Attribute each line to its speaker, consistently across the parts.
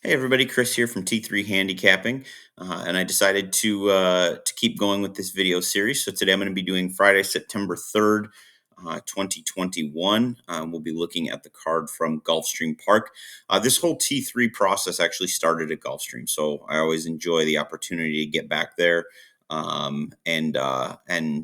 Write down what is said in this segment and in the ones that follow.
Speaker 1: Hey everybody, Chris here from T3 Handicapping, and I decided to keep going with this video series. So today I'm going to be doing Friday, September 3rd, 2021. We'll be looking at the card from Gulfstream Park. This whole T3 process actually started at Gulfstream, so I always enjoy the opportunity to get back there and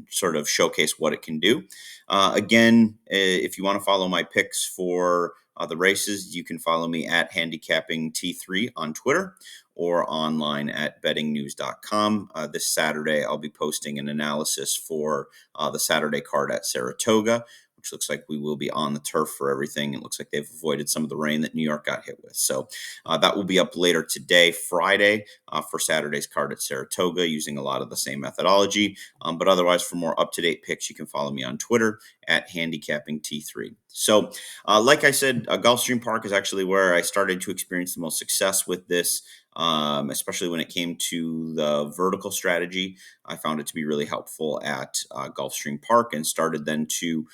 Speaker 1: sort of showcase what it can do. Again, if you want to follow my picks for the races, you can follow me at Handicapping T3 on Twitter or online at bettingnews.com. This Saturday, I'll be posting an analysis for the Saturday card at Saratoga, which looks like we will be on the turf for everything. It looks like they've avoided some of the rain that New York got hit with. So that will be up later today, Friday, for Saturday's card at Saratoga, using a lot of the same methodology. But otherwise, for more up-to-date picks, you can follow me on Twitter at Handicapping T3. So like I said, Gulfstream Park is actually where I started to experience the most success with this, especially when it came to the vertical strategy. I found it to be really helpful at Gulfstream Park and started then to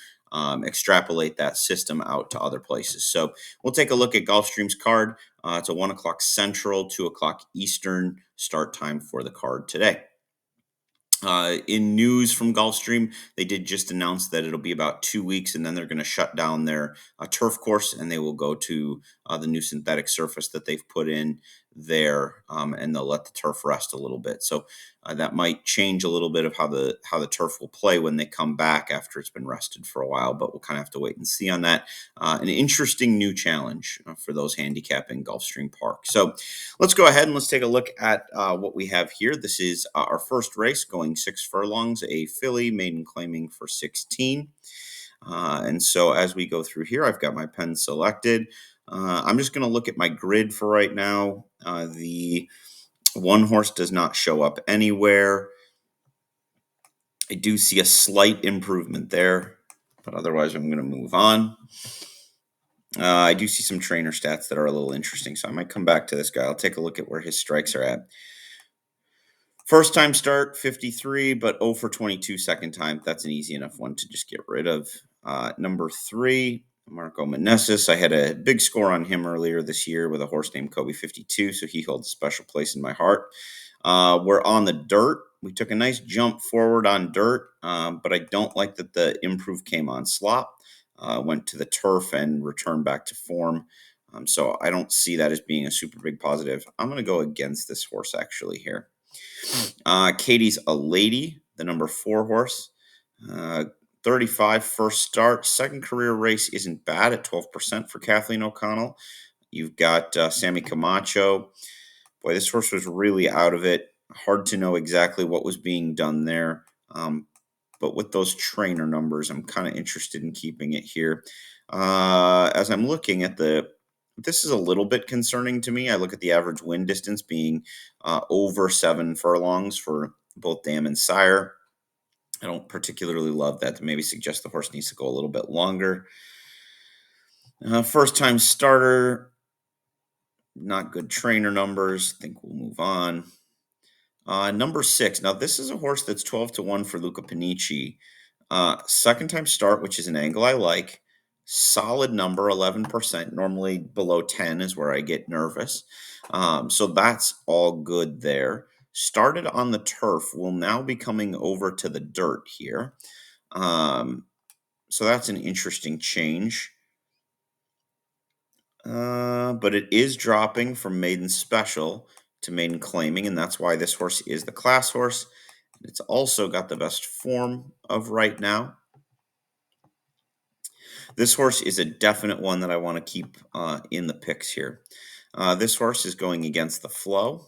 Speaker 1: extrapolate that system out to other places. So we'll take a look at Gulfstream's card. It's a 1 o'clock Central, 2 o'clock Eastern start time for the card today. In news from Gulfstream, they did just announce that it'll be about 2 weeks, and then they're going to shut down their turf course, and they will go to the new synthetic surface that they've put in there, and they'll let the turf rest a little bit. So that might change a little bit of how the turf will play when they come back after it's been rested for a while. But we'll kind of have to wait and see on that. An interesting new challenge for those handicapping Gulfstream Park. So let's go ahead and let's take a look at what we have here. This is our first race going 6 furlongs, a filly maiden claiming for 16. And so as we go through here, I've got my pen selected. I'm just going to look at my grid for right now. The one horse does not show up anywhere. I do see a slight improvement there, but otherwise I'm going to move on. I do see some trainer stats that are a little interesting, so I might come back to this guy. I'll take a look at where his strikes are at. First time start, 53, but 0 for 22 second time. That's an easy enough one to just get rid of. Number 3, Marco Manesses. I had a big score on him earlier this year with a horse named Kobe 52, so he holds a special place in my heart. We're on the dirt. We took a nice jump forward on dirt, but I don't like that the improve came on slop. Went to the turf and returned back to form. So I don't see that as being a super big positive. I'm going to go against this horse actually here. Katie's a Lady, the number 4 horse. 35 first start. Second career race isn't bad at 12% for Kathleen O'Connell. You've got Sammy Camacho. Boy, this horse was really out of it. Hard to know exactly what was being done there. But with those trainer numbers, I'm kind of interested in keeping it here. As I'm looking at this is a little bit concerning to me. I look at the average win distance being over 7 furlongs for both dam and sire. I don't particularly love that. To maybe suggest the horse needs to go a little bit longer. First time starter, not good trainer numbers. I think we'll move on. Number 6. Now, this is a horse that's 12-1 for Luca Panici. Second time start, which is an angle I like. Solid number, 11%. Normally below 10 is where I get nervous. So that's all good there. Started on the turf, will now be coming over to the dirt here. So that's an interesting change. But it is dropping from maiden special to maiden claiming, and that's why this horse is the class horse. It's also got the best form of right now. This horse is a definite one that I want to keep in the picks here. This horse is going against the flow.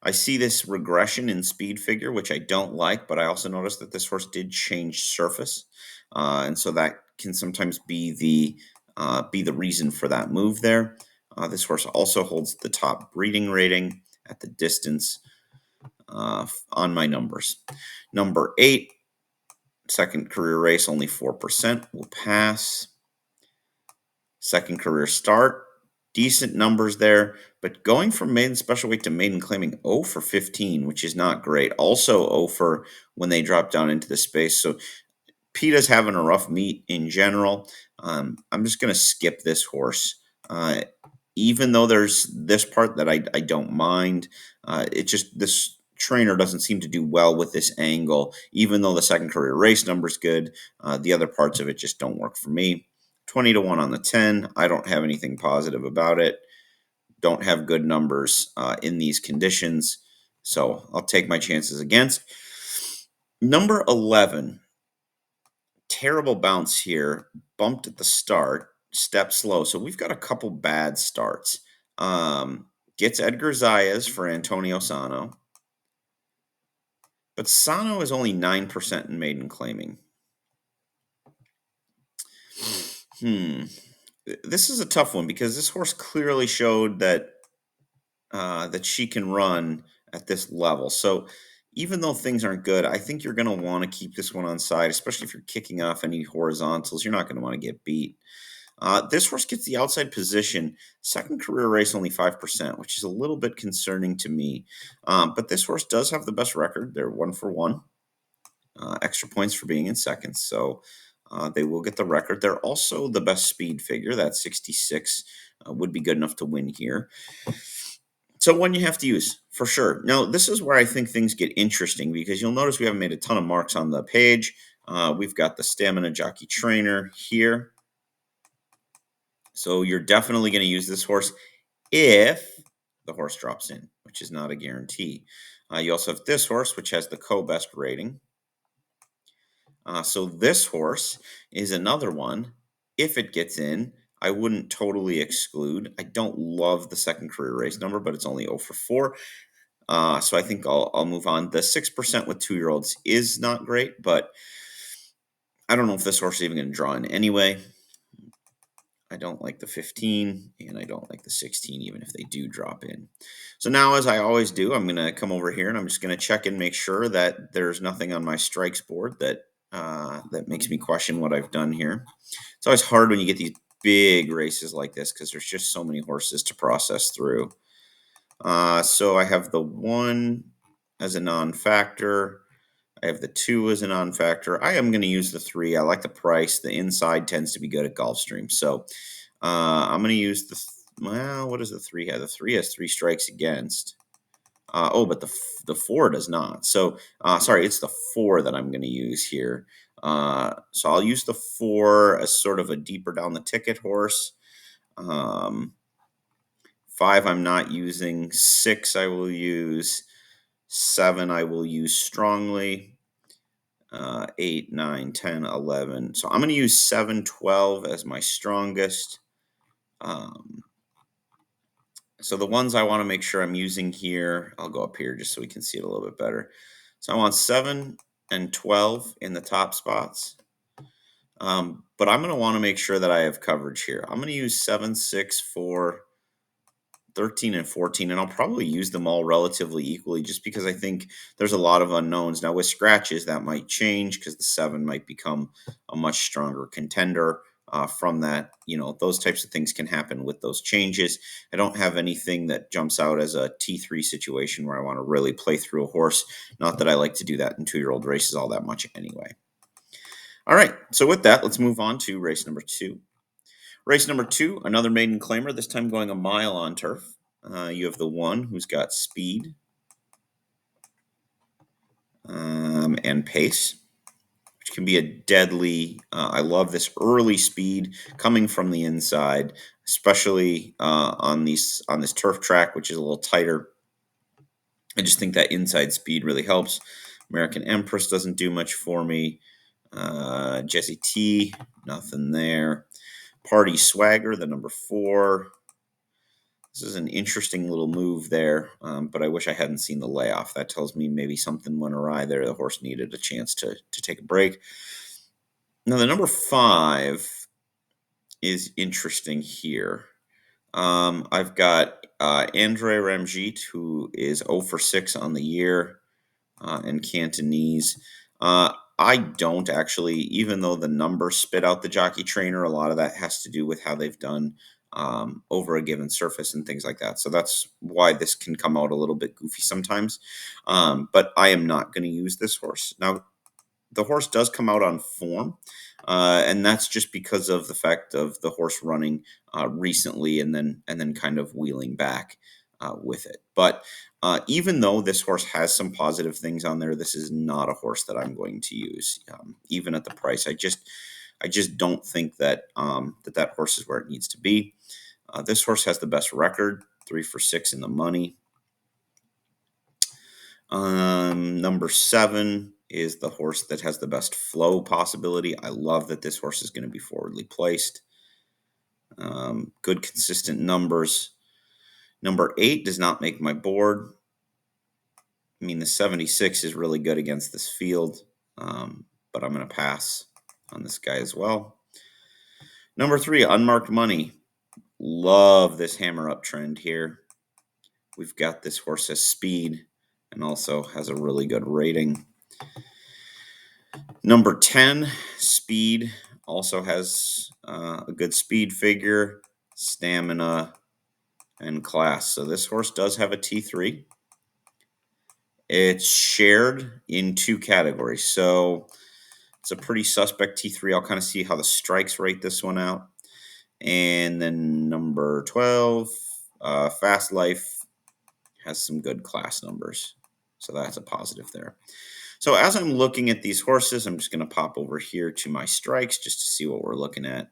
Speaker 1: I see this regression in speed figure, which I don't like, but I also noticed that this horse did change surface. And so that can sometimes be the reason for that move there. This horse also holds the top breeding rating at the distance on my numbers. Number 8, second career race, only 4%, will pass. Second career start, decent numbers there, but going from maiden special weight to maiden claiming 0 for 15, which is not great. Also 0 for when they drop down into the space. So PETA's having a rough meet in general. I'm just going to skip this horse. even though there's this part that I don't mind, it just this trainer doesn't seem to do well with this angle. Even though the second career race number is good, the other parts of it just don't work for me. 20 to 1 on the 10. I don't have anything positive about it. Don't have good numbers in these conditions. So I'll take my chances against. Number 11, terrible bounce here. Bumped at the start, step slow. So we've got a couple bad starts. Gets Edgar Zayas for Antonio Sano. But Sano is only 9% in maiden claiming. This is a tough one because this horse clearly showed that that she can run at this level. So even though things aren't good, I think you're going to want to keep this one on side, especially if you're kicking off any horizontals. You're not going to want to get beat. This horse gets the outside position. Second career race, only 5%, which is a little bit concerning to me. But this horse does have the best record. They're 1-for-1. Extra points for being in second. So they will get the record. They're also the best speed figure. That 66 would be good enough to win here. So one you have to use for sure. Now, this is where I think things get interesting because you'll notice we haven't made a ton of marks on the page. We've got the stamina jockey trainer here. So you're definitely going to use this horse if the horse drops in, which is not a guarantee. You also have this horse, which has the co-best rating. So this horse is another one. If it gets in, I wouldn't totally exclude. I don't love the second career race number, but it's only 0-for-4. So I think I'll move on. The 6% with 2-year-olds is not great, but I don't know if this horse is even going to draw in anyway. I don't like the 15, and I don't like the 16, even if they do drop in. So now, as I always do, I'm going to come over here, and I'm just going to check and make sure that there's nothing on my strikes board that that makes me question what I've done here. It's always hard when you get these big races like this because there's just so many horses to process through. So I have the 1 as a non-factor. I have the 2 as a non-factor. I am going to use the 3. I like the price. The inside tends to be good at Gulfstream. So I'm going to use the, well, what does the 3 have? The 3 has 3 strikes against. But the 4 does not. So, sorry, it's the 4 that I'm going to use here. So I'll use the 4 as sort of a deeper down the ticket horse. 5 I'm not using. 6 I will use. 7 I will use strongly. 8, 9, 10, 11. So I'm going to use 7, 12 as my strongest. So the ones I want to make sure I'm using here, I'll go up here just so we can see it a little bit better. So I want 7 and 12 in the top spots. But I'm going to want to make sure that I have coverage here. I'm going to use 7, 6, 4, 13 and 14, and I'll probably use them all relatively equally just because I think there's a lot of unknowns. Now, with scratches, that might change because the 7 might become a much stronger contender from that. You know, those types of things can happen with those changes. I don't have anything that jumps out as a T3 situation where I want to really play through a horse. Not that I like to do that in 2-year-old races all that much anyway. All right, so with that, let's move on to race number 2. Race number 2, another maiden claimer, this time going a mile on turf. You have the 1 who's got speed and pace, which can be a deadly. I love this early speed coming from the inside, especially on this turf track, which is a little tighter. I just think that inside speed really helps. American Empress doesn't do much for me. Jesse T, nothing there. Party Swagger, the number 4. This is an interesting little move there, but I wish I hadn't seen the layoff. That tells me maybe something went awry there. The horse needed a chance to take a break. Now, the number 5 is interesting here. I've got Andre Ramjeet, who is 0-for-6 on the year, and Cantonese. I don't actually, even though the numbers spit out the jockey trainer, a lot of that has to do with how they've done over a given surface and things like that. So that's why this can come out a little bit goofy sometimes. But I am not going to use this horse. Now, the horse does come out on form. And that's just because of the fact of the horse running recently and then kind of wheeling back with it. But even though this horse has some positive things on there, this is not a horse that I'm going to use, even at the price. I just don't think that that horse is where it needs to be. This horse has the best record, 3 for 6 in the money. Number 7 is the horse that has the best flow possibility. I love that this horse is going to be forwardly placed. Good consistent numbers. Number 8 does not make my board. I mean, the 76 is really good against this field, but I'm going to pass on this guy as well. Number 3, Unmarked Money. Love this hammer up trend here. We've got this horse as speed and also has a really good rating. Number 10, Speed, also has a good speed figure, stamina, and class. So this horse does have a T3. It's shared in 2 categories. So it's a pretty suspect T3. I'll kind of see how the strikes rate this one out. And then number 12, Fast Life, has some good class numbers. So that's a positive there. So as I'm looking at these horses, I'm just going to pop over here to my strikes just to see what we're looking at.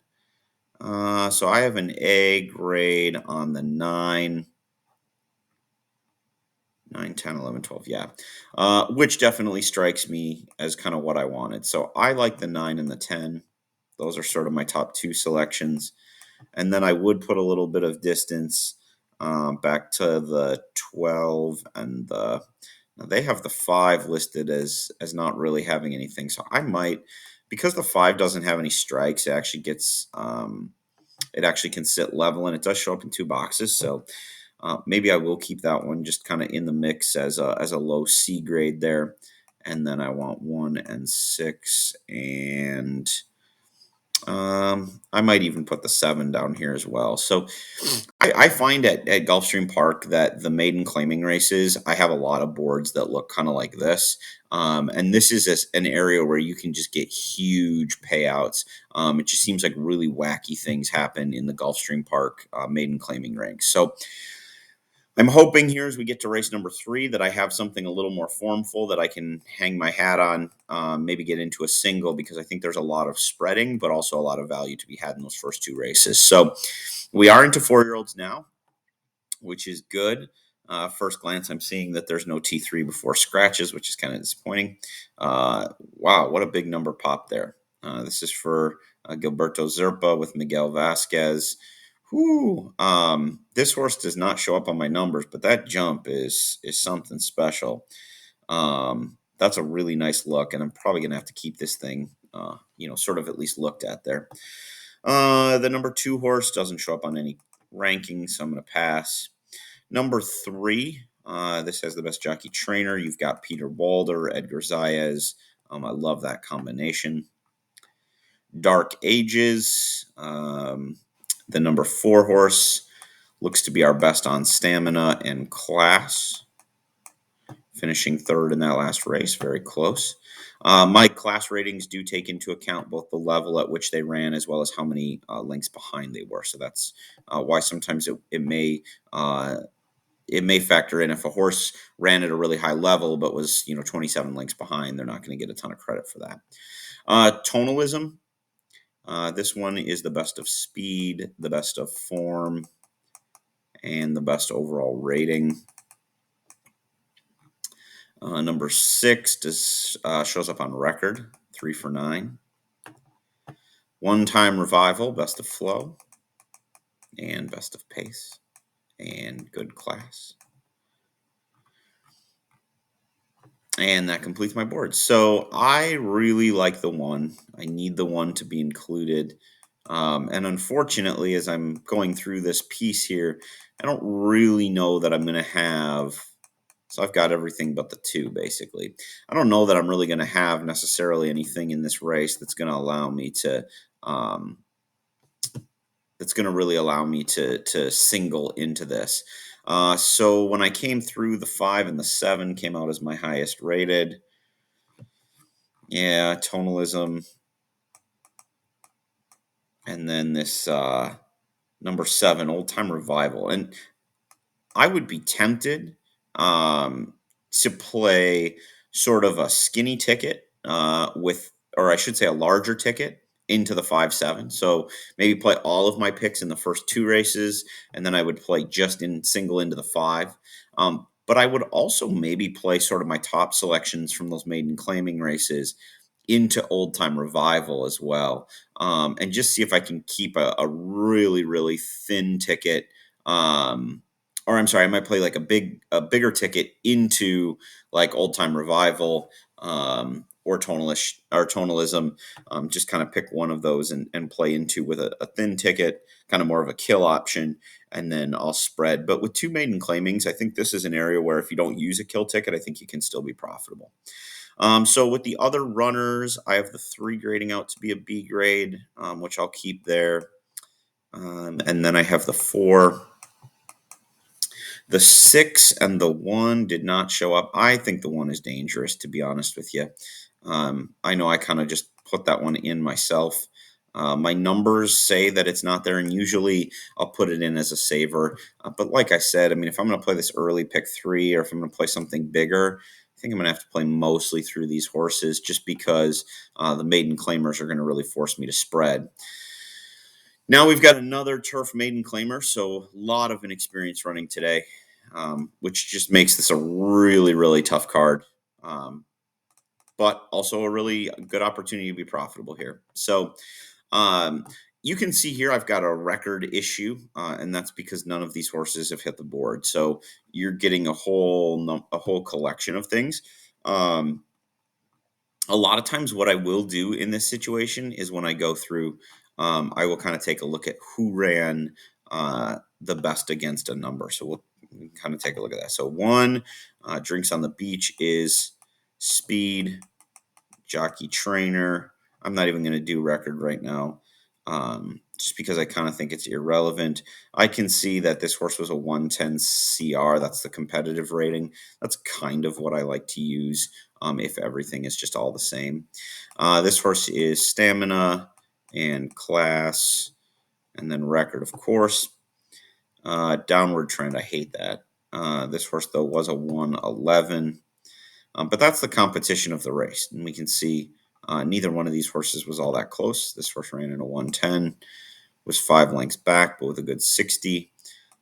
Speaker 1: So I have an A grade on the 9, 10, 11, 12, yeah. Which definitely strikes me as kind of what I wanted. So I like the 9 and the 10. Those are sort of my top 2 selections. And then I would put a little bit of distance back to the 12 and the. Now they have the 5 listed as not really having anything. So I might, because the 5 doesn't have any strikes, it actually gets it actually can sit level, and it does show up in 2 boxes. So maybe I will keep that one just kind of in the mix as a low C grade there. And then I want 1 and 6 and. I might even put the 7 down here as well. So I find at Gulfstream Park that the maiden claiming races, I have a lot of boards that look kind of like this. And this is an area where you can just get huge payouts. It just seems like really wacky things happen in the Gulfstream Park maiden claiming ranks. So I'm hoping here as we get to race number 3 that I have something a little more formful that I can hang my hat on, maybe get into a single, because I think there's a lot of spreading, but also a lot of value to be had in those first 2 races. So we are into 4-year-olds now, which is good. First glance, I'm seeing that there's no T3 before scratches, which is kind of disappointing. Wow, what a big number pop there. This is for Gilberto Zerpa with Miguel Vasquez. Whew. This horse does not show up on my numbers, but that jump is something special. That's a really nice look, and I'm probably going to have to keep this thing, sort of at least looked at there. The number 2 horse doesn't show up on any rankings, so I'm going to pass. Number 3, this has the best jockey trainer. You've got Peter Walder, Edgar Zayas. I love that combination. Dark Ages. The number 4 horse looks to be our best on stamina and class, finishing 3rd in that last race, very close. My class ratings do take into account both the level at which they ran as well as how many lengths behind they were. So that's why sometimes it may factor in if a horse ran at a really high level but was 27 lengths behind. They're not going to get a ton of credit for that. Tonalism. This one is the best of speed, the best of form, and the best overall rating. Number 6 shows up on record, 3 for 9. One-time revival, best of flow, and best of pace, and good class. And that completes my board. So I really like the 1. I need the 1 to be included. And unfortunately, as I'm going through this piece here, I don't really know that I'm going to have. So I've got everything but the 2, basically. I don't know that I'm really going to have necessarily anything in this race that's going to allow me to. That's going to really allow me to single into this. So when I came through, the 5 and the 7 came out as my highest rated. Yeah, tonalism. and then this number 7, Old Time Revival. And I would be tempted um, to play sort of a skinny ticket or I should say, a larger ticket into the 5-7. So maybe play all of my picks in the first two races, and then I would play just in single into the 5. But I would also maybe play sort of my top selections from those maiden claiming races into Old Time Revival as well, and just see if I can keep a really, really thin ticket. Or I'm sorry, I might play like a bigger ticket into like Old Time Revival, or tonalism. Just kind of pick one of those and play into with a thin ticket, kind of more of a kill option, and then I'll spread. But with two maiden claimings, I think this is an area where if you don't use a kill ticket, I think you can still be profitable. So with the other runners, I have the 3 grading out to be a B grade, which I'll keep there. And then I have the 4. The 6 and the 1 did not show up. I think the 1 is dangerous, to be honest with you. I know I kind of just put that one in myself. My numbers say that it's not there, and usually I'll put it in as a saver. But like I said, I mean, if I'm going to play this early pick 3, or if I'm going to play something bigger, I think I'm going to have to play mostly through these horses, just because the maiden claimers are going to really force me to spread. Now we've got another turf maiden claimer, so a lot of inexperience running today, which just makes this a really, really tough card, but also a really good opportunity to be profitable here. So um, you can see here I've got a record issue, and that's because none of these horses have hit the board. So you're getting a whole collection of things. Um, a lot of times what I will do in this situation is when I go through, I will kind of take a look at who ran the best against a number. So we'll kind of take a look at that. So 1, Drinks on the Beach is speed, jockey trainer. I'm not even going to do record right now, just because I kind of think it's irrelevant. I can see that this horse was a 110 CR. That's the competitive rating. That's kind of what I like to use, if everything is just all the same. This horse is stamina and class, and then record, of course. Downward trend, I hate that. This horse, though, was a 111. But that's the competition of the race. And we can see neither one of these horses was all that close. This horse ran in a 110, was 5 lengths back, but with a good 60.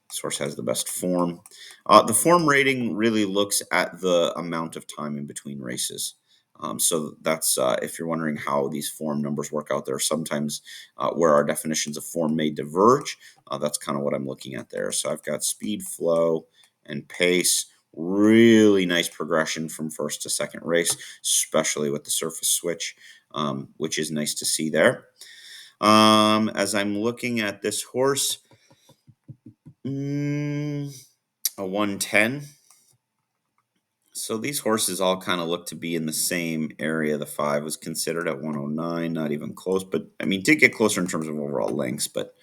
Speaker 1: This horse has the best form. The form rating really looks at the amount of time in between races. So that's, if you're wondering how these form numbers work out, there are sometimes where our definitions of form may diverge. That's kind of what I'm looking at there. So I've got speed, flow, and pace. Really nice progression from first to second race, especially with the surface switch, which is nice to see there. As I'm looking at this horse, a 110. So these horses all kind of look to be in the same area. The 5 was considered at 109, not even close, but I mean, did get closer in terms of overall lengths, but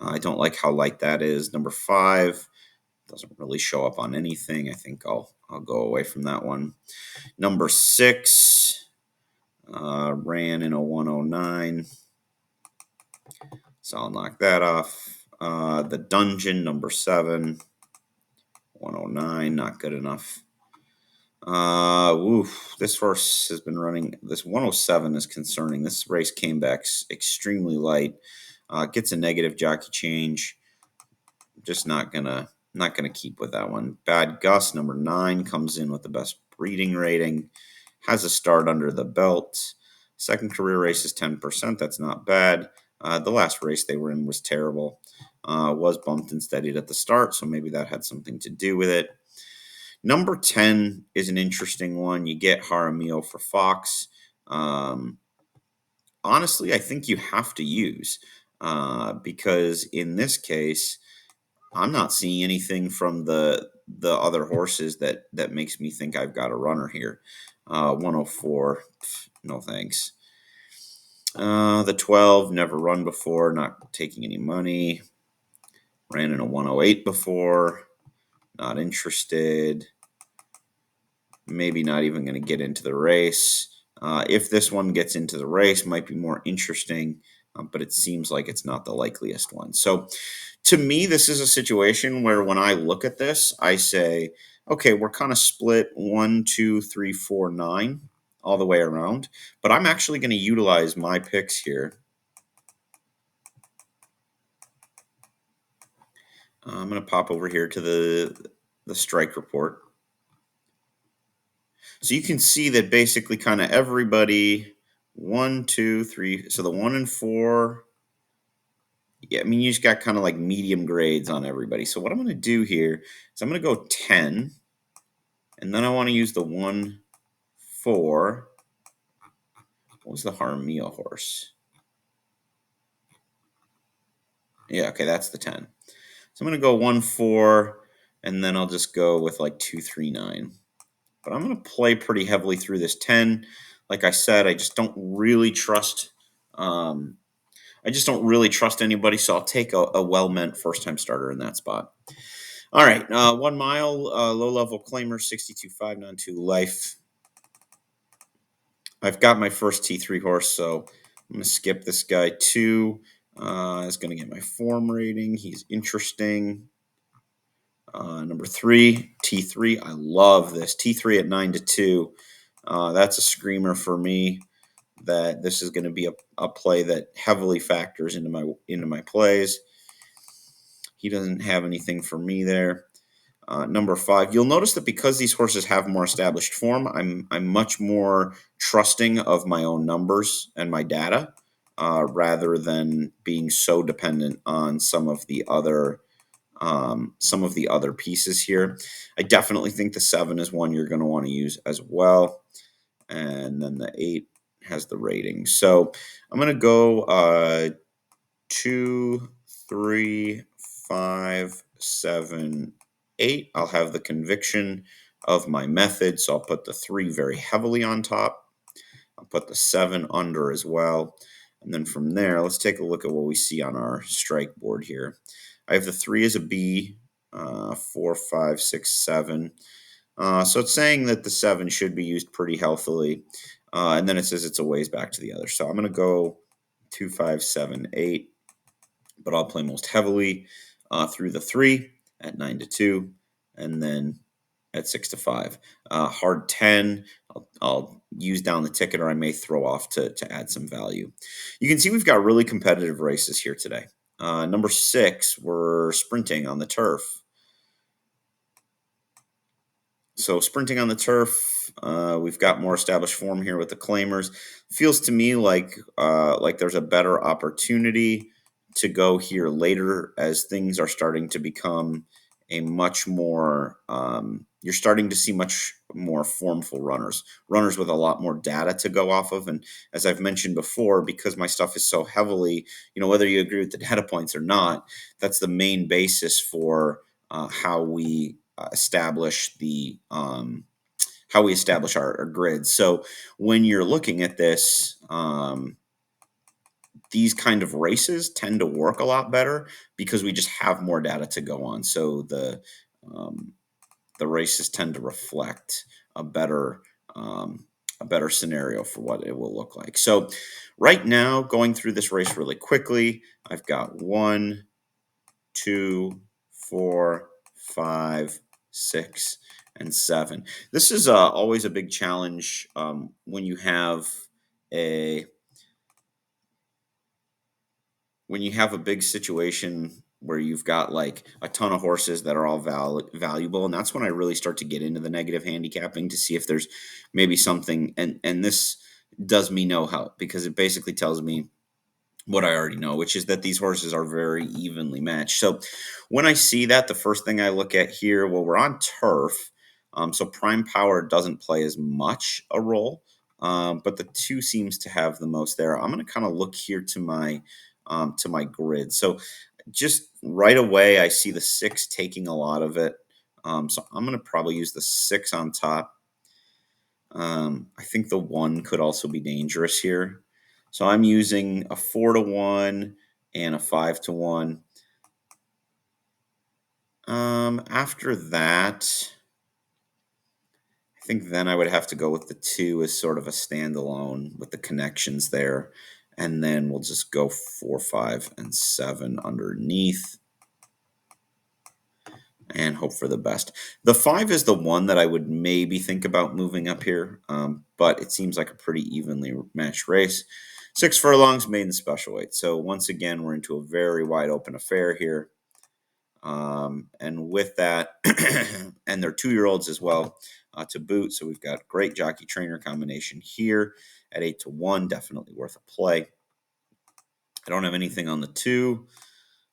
Speaker 1: I don't like how light that is. Number 5 doesn't really show up on anything. I think I'll go away from that one. Number 6 ran in a 109, so I'll knock that off. The Dungeon, number 7, 109, not good enough. This horse has been running. This 107 is concerning. This race came back extremely light. Gets a negative jockey change. Just not gonna keep with that one. Bad Gus, number 9, comes in with the best breeding rating. Has a start under the belt. Second career race is 10%. That's not bad. The last race they were in was terrible. Was bumped and steadied at the start, so maybe that had something to do with it. Number 10 is an interesting one. You get Jaramillo for Fox. Honestly, I think you have to use, because in this case, I'm not seeing anything from the other horses that makes me think I've got a runner here. 104, no thanks. The 12, never run before, not taking any money. Ran in a 108 before, not interested. Maybe not even going to get into the race. If this one gets into the race, might be more interesting. but it seems like it's not the likeliest one. So to me, this is a situation where when I look at this, I say, okay, we're kind of split 1, 2, 3, 4, 9 all the way around, but I'm actually going to utilize my picks here. I'm going to pop over here to the strike report. So you can see that basically kind of everybody 1, 2, 3. So the 1 and 4. Yeah, I mean, you just got kind of like medium grades on everybody. So what I'm going to do here is I'm going to go 10, and then I want to use the 1, 4. What was the Haramia horse? Yeah, okay, that's the 10. So I'm going to go 1, 4, and then I'll just go with like 2, 3, 9. But I'm going to play pretty heavily through this 10. Like I said, I just don't really trust. I just don't really trust anybody, so I'll take a well-meant first-time starter in that spot. All right, 1 mile, low-level claimer, 62,592 life. I've got my first T3 horse, so I'm going to skip this guy. 2 is going to get my form rating. He's interesting. Number 3, T3. I love this. T3 at 9-2. That's a screamer for me. That this is going to be a play that heavily factors into my plays. He doesn't have anything for me there. Number 5, you'll notice that because these horses have more established form, I'm much more trusting of my own numbers and my data, rather than being so dependent on some of the other pieces here. I definitely think the 7 is one you're going to want to use as well, and then the 8 has the rating. So I'm going to go 2, 3, 5, 7, 8. I'll have the conviction of my method, so I'll put the 3 very heavily on top. I'll put the 7 under as well. And then from there, let's take a look at what we see on our strike board here. I have the 3 as a B, 4, 5, 6, 7. So it's saying that the 7 should be used pretty healthily. And then it says it's a ways back to the other. So I'm going to go 2, 5, 7, 8. But I'll play most heavily through the 3 at 9-2, and then at 6-5. Hard 10, I'll use down the ticket, or I may throw off to add some value. You can see we've got really competitive races here today. Number 6, we're sprinting on the turf. So sprinting on the turf, we've got more established form here with the claimers. Feels to me like there's a better opportunity to go here later as things are starting to become a much more. You're starting to see much more formful runners with a lot more data to go off of. And as I've mentioned before, because my stuff is so heavily, whether you agree with the data points or not, that's the main basis for how we establish our grid. So when you're looking at this, these kind of races tend to work a lot better because we just have more data to go on. So the races tend to reflect a better scenario for what it will look like. So right now, going through this race really quickly, I've got 1, 2, 4, 5, 6, and 7. This is always a big challenge when you have a big situation where you've got like a ton of horses that are all valuable, and that's when I really start to get into the negative handicapping to see if there's maybe something, and this does me no help because it basically tells me what I already know, which is that these horses are very evenly matched. So when I see that, the first thing I look at here, well, we're on turf, so prime power doesn't play as much a role, but the 2 seems to have the most there. I'm going to kind of look here to my grid. So just right away, I see the 6 taking a lot of it. So I'm going to probably use the 6 on top. I think the 1 could also be dangerous here. So I'm using a 4-1 and a 5-1. After that, I think then I would have to go with the 2 as sort of a standalone with the connections there. And then we'll just go 4, 5, and 7 underneath and hope for the best. The 5 is the one that I would maybe think about moving up here, but it seems like a pretty evenly matched race. 6 furlongs, maiden special weight. So once again, we're into a very wide open affair here. And with that, and they're 2-year-olds as well to boot. So we've got great jockey trainer combination here at 8-1, definitely worth a play. I don't have anything on the 2.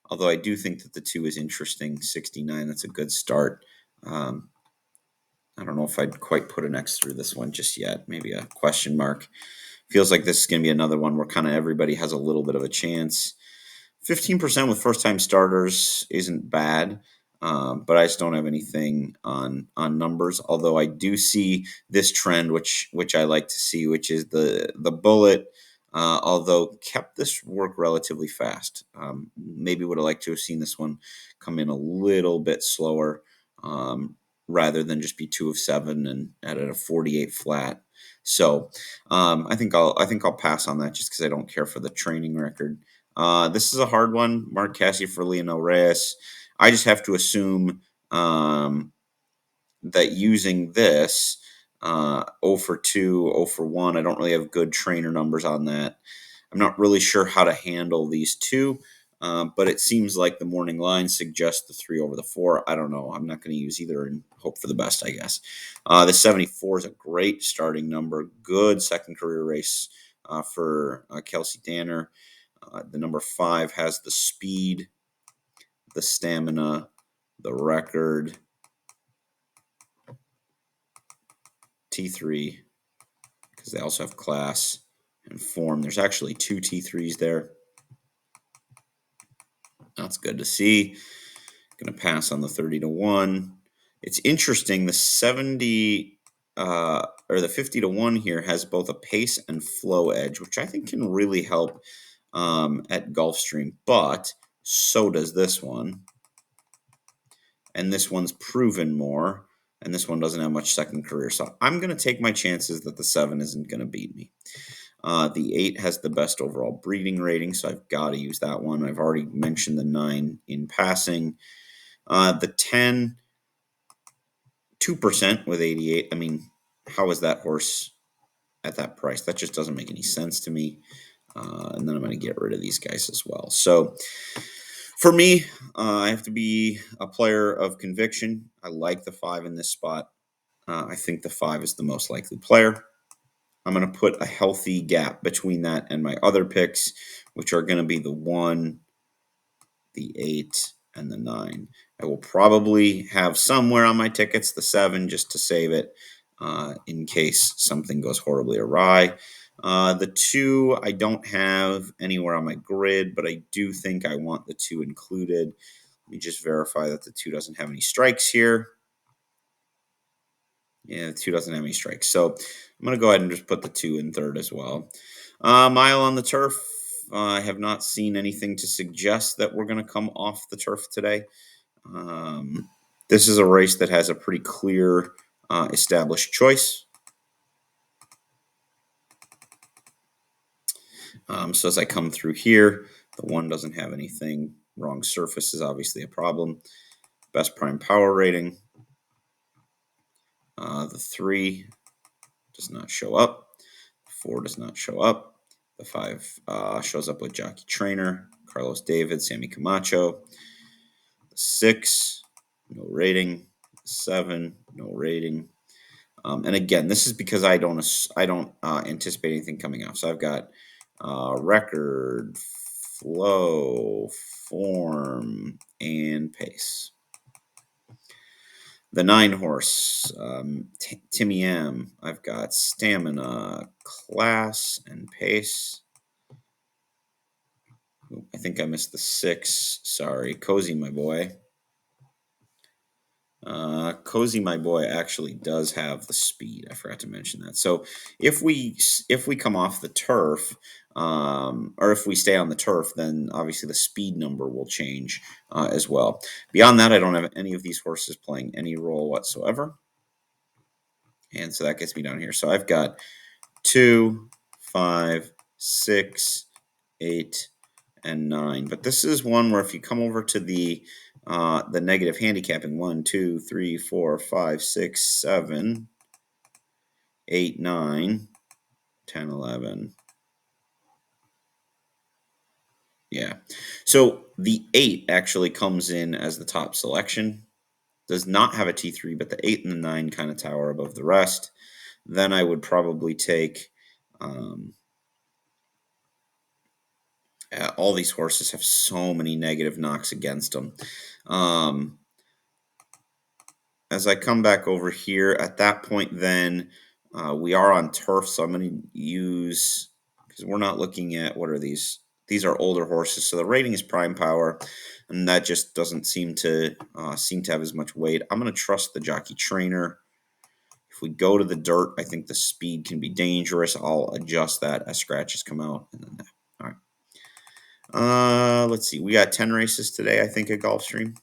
Speaker 1: Although I do think that the 2 is interesting. 69, that's a good start. I don't know if I'd quite put an X through this one just yet. Maybe a question mark. Feels like this is going to be another one where kind of everybody has a little bit of a chance. 15% with first-time starters isn't bad, but I just don't have anything on numbers. Although I do see this trend, which I like to see, which is the bullet. Although kept this work relatively fast. Maybe would have liked to have seen this one come in a little bit slower, rather than just be 2 of 7 and at a 48 flat. So I think I'll pass on that just because I don't care for the training record. This is a hard one. Mark Cassidy for Lionel Reyes. I just have to assume that using this 0 for 2, 0 for 1, I don't really have good trainer numbers on that. I'm not really sure how to handle these two, but it seems like the morning line suggests the 3 over the 4. I don't know. I'm not going to use either and hope for the best, I guess. The 74 is a great starting number. Good second career race for Kelsey Danner. The number 5 has the speed, the stamina, the record. T3, because they also have class and form. There's actually 2 T3s there. That's good to see. Going to pass on the 30-1. It's interesting. The 70 or the 50-1 here has both a pace and flow edge, which I think can really help at Gulfstream. But so does this one, and this one's proven more. And this one doesn't have much second career. So I'm going to take my chances that the 7 isn't going to beat me. The 8 has the best overall breeding rating, so I've got to use that one. I've already mentioned the 9 in passing. The 10, 2% with 88. I mean, how is that horse at that price? That just doesn't make any sense to me. And then I'm going to get rid of these guys as well. So for me, I have to be a player of conviction. I like the 5 in this spot. I think the 5 is the most likely player. I'm going to put a healthy gap between that and my other picks, which are going to be the 1, the 8, and the 9. I will probably have somewhere on my tickets the 7 just to save it in case something goes horribly awry. The 2 I don't have anywhere on my grid, but I do think I want the 2 included. Let me just verify that the 2 doesn't have any strikes here. Yeah, the 2 doesn't have any strikes. So I'm going to go ahead and just put the 2 in third as well. Mile on the turf. I have not seen anything to suggest that we're going to come off the turf today. This is a race that has a pretty clear established choice. So as I come through here, the 1 doesn't have anything. Wrong surface is obviously a problem. Best prime power rating. The 3 does not show up. The 4 does not show up. The 5 shows up with jockey trainer, Carlos David, Sammy Camacho. The 6, no rating. The 7, no rating. And again, this is because I don't anticipate anything coming off. So I've got record, flow, form, and pace. The 9 horse, Timmy M. I've got stamina, class, and pace. I think I missed the 6. Sorry. Cozy, my boy. Cozy, my boy, actually does have the speed. I forgot to mention that. So if we come off the turf, or if we stay on the turf, then obviously the speed number will change as well. Beyond that, I don't have any of these horses playing any role whatsoever. And so that gets me down here. So I've got 2, 5, 6, 8, and 9. But this is one where if you come over to the negative handicapping, 1, 2, 3, 4, 5, 6, 7, 8, 9, 10, 11. Yeah. So the 8 actually comes in as the top selection. Does not have a T3, but the 8 and the 9 kind of tower above the rest. Then I would probably take all these horses have so many negative knocks against them. Um, as I come back over here, at that point, then we are on turf, so I'm going to use, because we're not looking at, what are these? These are older horses, so the rating is prime power, and that just doesn't seem to have as much weight. I'm going to trust the jockey trainer. If we go to the dirt, I think the speed can be dangerous. I'll adjust that as scratches come out. And then, all right. Let's see. We got 10 races today, I think, at Gulfstream.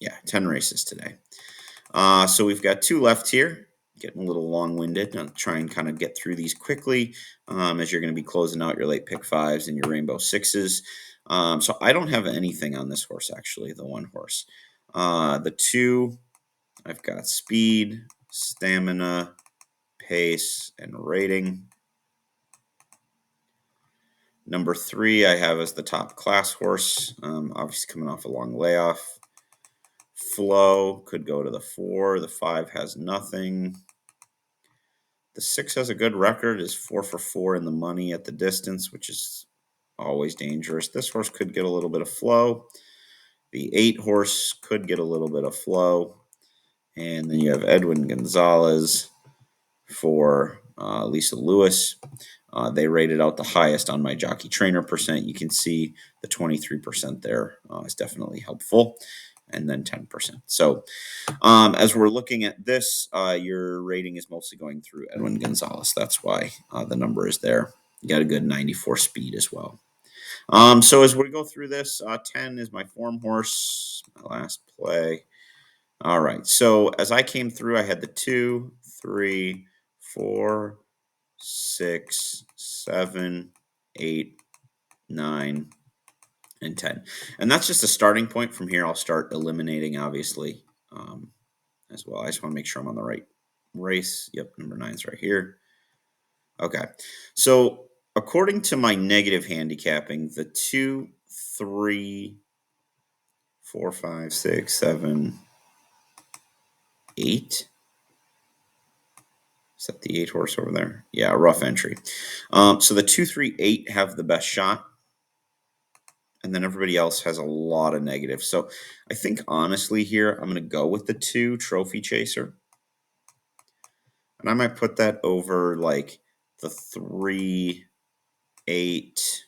Speaker 1: Yeah, 10 races today. So we've got 2 left here. Getting a little long-winded. I'll try and kind of get through these quickly as you're going to be closing out your late pick 5s and your rainbow 6s. So I don't have anything on this horse, actually, the 1 horse. The 2, I've got speed, stamina, pace, and rating. Number 3, I have as the top class horse, obviously coming off a long layoff. Flow could go to the 4. The 5 has nothing. The 6 has a good record, is 4 for 4 in the money at the distance, which is always dangerous. This horse could get a little bit of flow. The 8 horse could get a little bit of flow. And then you have Edwin Gonzalez for Lisa Lewis. They rated out the highest on my jockey trainer percent. You can see the 23% there is definitely helpful. And then 10%. So as we're looking at this, your rating is mostly going through Edwin Gonzalez. That's why the number is there. You got a good 94 speed as well. So as we go through this, 10 is my form horse, my last play. All right. So as I came through, I had the 2, 3, 4, 6, 7, 8, 9, and 10. And that's just a starting point. From here, I'll start eliminating, obviously, as well. I just want to make sure I'm on the right race. Yep, number 9 is right here. Okay. So according to my negative handicapping, the 2, 3, 4, 5, 6, 7, 8. Is that the 8 horse over there? Yeah, rough entry. So the 2, 3, 8 have the best shot. And then everybody else has a lot of negatives. So I think honestly here, I'm going to go with the 2 Trophy Chaser. And I might put that over like the 3, 8.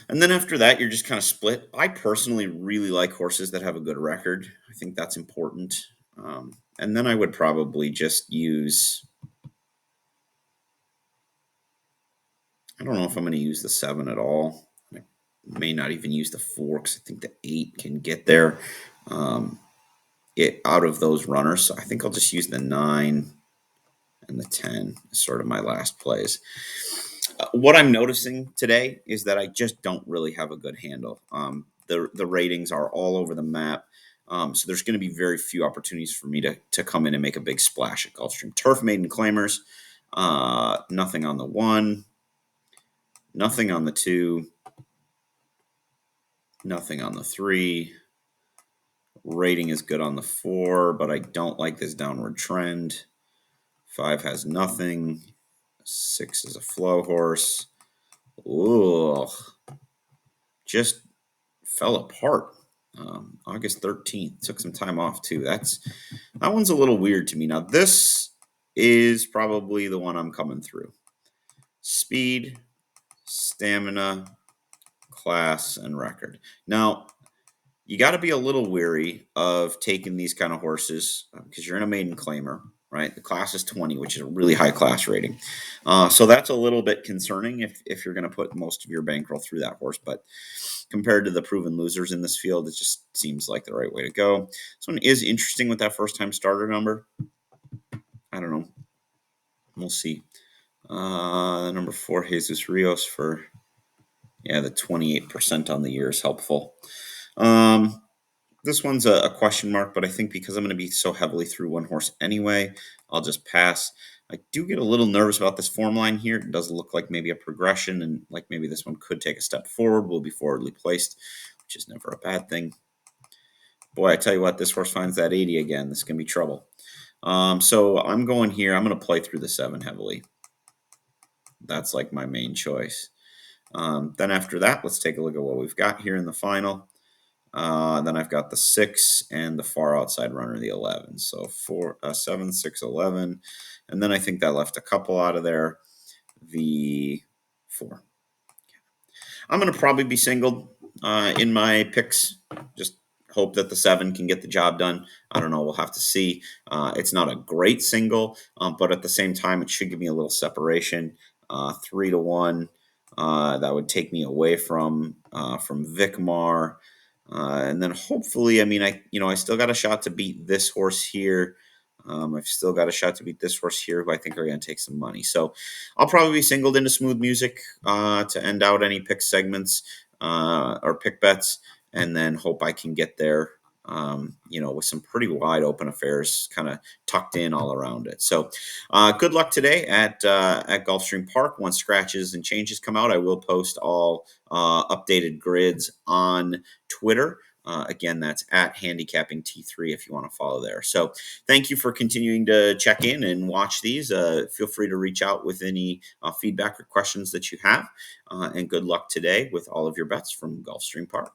Speaker 1: And then after that, you're just kind of split. I personally really like horses that have a good record. I think that's important. And then I would probably just use, I don't know if I'm going to use the 7 at all. I may not even use the 4 because I think the 8 can get there out of those runners. So I think I'll just use the 9 and the 10 as sort of my last plays. What I'm noticing today is that I just don't really have a good handle. The ratings are all over the map. So there's going to be very few opportunities for me to come in and make a big splash at Gulfstream. Turf maiden claimers, nothing on the 1, nothing on the 2, nothing on the 3. Rating is good on the 4, but I don't like this downward trend. 5 has nothing. 6 is a flow horse. Ooh, just fell apart. August 13th. Took some time off too. That one's a little weird to me. Now this is probably the one I'm coming through. Speed, stamina, class, and record. Now you got to be a little weary of taking these kind of horses because you're in a maiden claimer, right? The class is 20, which is a really high class rating. So that's a little bit concerning if you're going to put most of your bankroll through that horse. But compared to the proven losers in this field, it just seems like the right way to go. This one is interesting with that first-time starter number. I don't know. We'll see. Number 4, Jesus Rios for, the 28% on the year is helpful. This one's a question mark, but I think because I'm going to be so heavily through one horse anyway, I'll just pass. I do get a little nervous about this form line here. It does look like maybe a progression, and like maybe this one could take a step forward, will be forwardly placed, which is never a bad thing. Boy, I tell you what, this horse finds that 80 again. This is going to be trouble. So I'm going here. I'm going to play through the 7 heavily. That's like my main choice. Then after that, let's take a look at what we've got here in the final. Then I've got the 6 and the far outside runner, the 11. So 7, 6, 11. And then I think that left a couple out of there. The 4. I'm going to probably be singled in my picks. Just hope that the 7 can get the job done. I don't know. We'll have to see. It's not a great single, but at the same time, it should give me a little separation. 3-1. That would take me away from Vicmar. And then hopefully, I still got a shot to beat this horse here. I've still got a shot to beat this horse here, who I think are going to take some money. So I'll probably be singled into smooth music to end out any pick segments or pick bets, and then hope I can get there, with some pretty wide open affairs kind of tucked in all around it. So good luck today at Gulfstream Park. Once scratches and changes come out, I will post all updated grids on Twitter. Again, that's at Handicapping T3 if you want to follow there. So thank you for continuing to check in and watch these. Feel free to reach out with any feedback or questions that you have. And good luck today with all of your bets from Gulfstream Park.